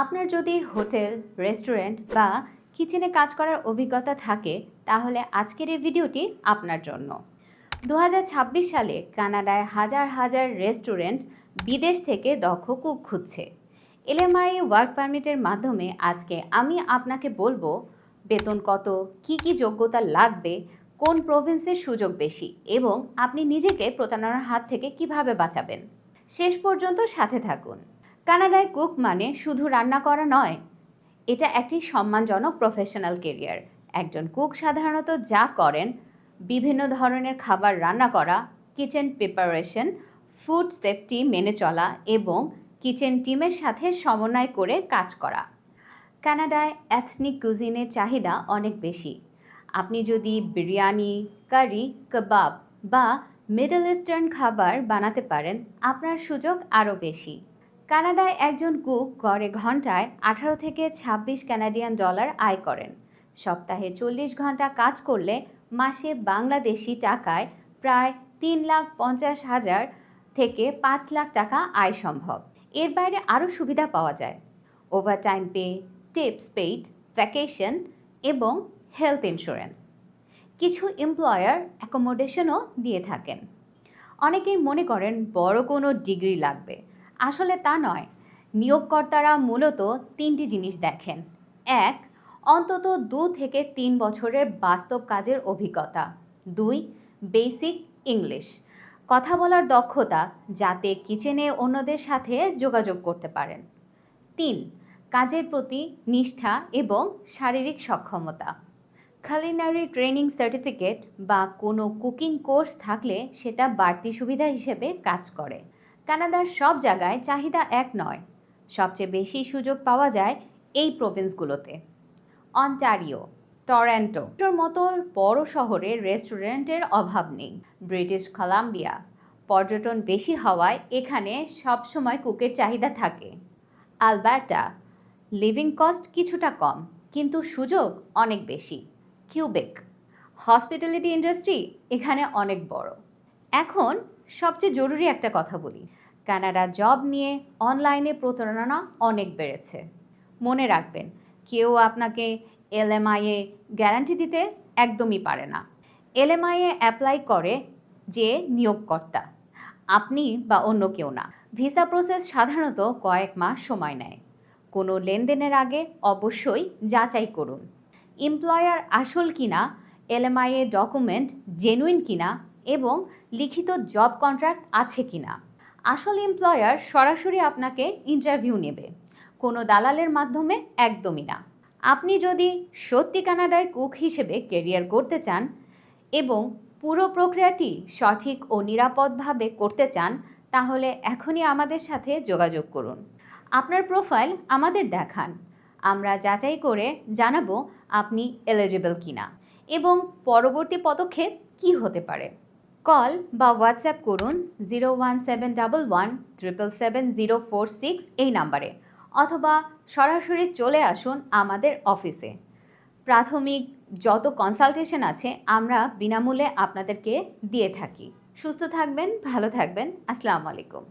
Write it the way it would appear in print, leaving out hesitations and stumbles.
আপনার যদি hotel, restaurant বা কিচেনে কাজ করার অভিজ্ঞতা থাকে তাহলে আজকের এই ভিডিওটি আপনার জন্য। 2026 সালে কানাডায় হাজার হাজার রেস্টুরেন্ট বিদেশ থেকে দক্ষ কুক খুঁজছে। এলএমআই ওয়ার্ক পারমিটের মাধ্যমে আজকে আমি আপনাকে বলবো বেতন কত, কি যোগ্যতা লাগবে, কোন প্রভিন্সের সুযোগ বেশি এবং আপনি নিজেকে প্রতারণার হাত থেকে কিভাবে বাঁচাবেন। শেষ পর্যন্ত সাথে থাকুন। কানাডায় কুক মানে শুধু রান্না করা নয়, এটা একটি সম্মানজনক প্রফেশনাল কেরিয়ার। একজন কুক সাধারণত যা করেন বিভিন্ন ধরনের খাবার রান্না করা, কিচেন প্রিপারেশন, ফুড সেফটি মেনে চলা এবং কিচেন টিমের সাথে সমন্বয় করে কাজ করা। কানাডায় এথনিক কুজিনের চাহিদা অনেক বেশি। আপনি যদি বিরিয়ানি, কারি, কাবাব বা মিডল ইস্টার্ন খাবার বানাতে পারেন আপনার সুযোগ আরও বেশি। কানাডায় একজন কুক গড়ে ঘন্টায় 18 থেকে 26 কানাডিয়ান ডলার আয় করেন। সপ্তাহে 40 ঘন্টা কাজ করলে মাসে বাংলাদেশি টাকায় প্রায় 3,50,000 থেকে 5 লাখ টাকা আয় সম্ভব। এর বাইরে আরও সুবিধা পাওয়া যায়: overtime pay, tips paid, vacation এবং হেলথ ইন্স্যুরেন্স। কিছু এমপ্লয়ার অ্যাকোমোডেশনও দিয়ে থাকেন। অনেকেই মনে করেন বড় কোনো ডিগ্রি লাগবে। আসলে তা নয়। নিয়োগকর্তারা মূলত 3টি জিনিস দেখেন। 1. অন্তত 2 থেকে 3 বছরের বাস্তব কাজের অভিজ্ঞতা। 2. বেসিক ইংলিশ, কথা বলার দক্ষতা যাতে কিচেনে অন্যদের সাথে যোগাযোগ করতে পারেন। 3. কাজের প্রতি নিষ্ঠা এবং শারীরিক সক্ষমতা। culinary ট্রেনিং সার্টিফিকেট বা কোনো কুকিং কোর্স থাকলে সেটা বাড়তি সুবিধা হিসেবে কাজ করে। কানাডার সব জায়গায় চাহিদা এক নয়। সবচেয়ে বেশি সুযোগ পাওয়া যায় এই প্রভিন্সগুলোতে: অন্টারিও, টরন্টোর মতো বড় শহরে রেস্টুরেন্টের অভাব নেই। ব্রিটিশ কলাম্বিয়া, পর্যটন বেশি হওয়ায় এখানে সবসময় কুকের চাহিদা থাকে। আলবার্টা, লিভিং কস্ট কিছুটা কম কিন্তু সুযোগ অনেক বেশি। কিউবেক, হসপিটালিটি ইন্ডাস্ট্রি এখানে অনেক বড়। এখন সবচেয়ে জরুরি একটা কথা বলি, কানাডা জব নিয়ে অনলাইনে প্রতারণা অনেক বেড়েছে। মনে রাখবেন, কেউ আপনাকে এলএমআইয়ে গ্যারান্টি দিতে একদমই পারে না। এলএমআইয়ে অ্যাপ্লাই করে যে নিয়োগকর্তা, আপনি বা অন্য কেউ না। ভিসা প্রসেস সাধারণত কয়েক মাস সময় নেয়। কোনো লেনদেনের আগে অবশ্যই যাচাই করুন এমপ্লয়ার আসল কিনা, এলএমআইয়ে ডকুমেন্ট জেনুইন কিনা এবং লিখিত জব কন্ট্রাক্ট আছে কিনা। আসল এমপ্লয়ার সরাসরি আপনাকে ইন্টারভিউ নেবে, কোনো দালালের মাধ্যমে একদমই না। আপনি যদি সত্যি কানাডায় কুক হিসেবে কেরিয়ার করতে চান এবং পুরো প্রক্রিয়াটি সঠিক ও নিরাপদভাবে করতে চান তাহলে এখনই আমাদের সাথে যোগাযোগ করুন। আপনার প্রোফাইল আমাদের দেখান, আমরা যাচাই করে জানাবো আপনি এলিজিবল কিনা এবং পরবর্তী পদক্ষেপ কী হতে পারে। কল বা হোয়াটসঅ্যাপ করুন 01711 এই নাম্বারে, অথবা সরাসরি চলে আসুন আমাদের অফিসে। প্রাথমিক যত কনসালটেশন আছে আমরা বিনামূল্যে আপনাদেরকে দিয়ে থাকি। সুস্থ থাকবেন, ভালো থাকবেন। আসসালামু আলাইকুম।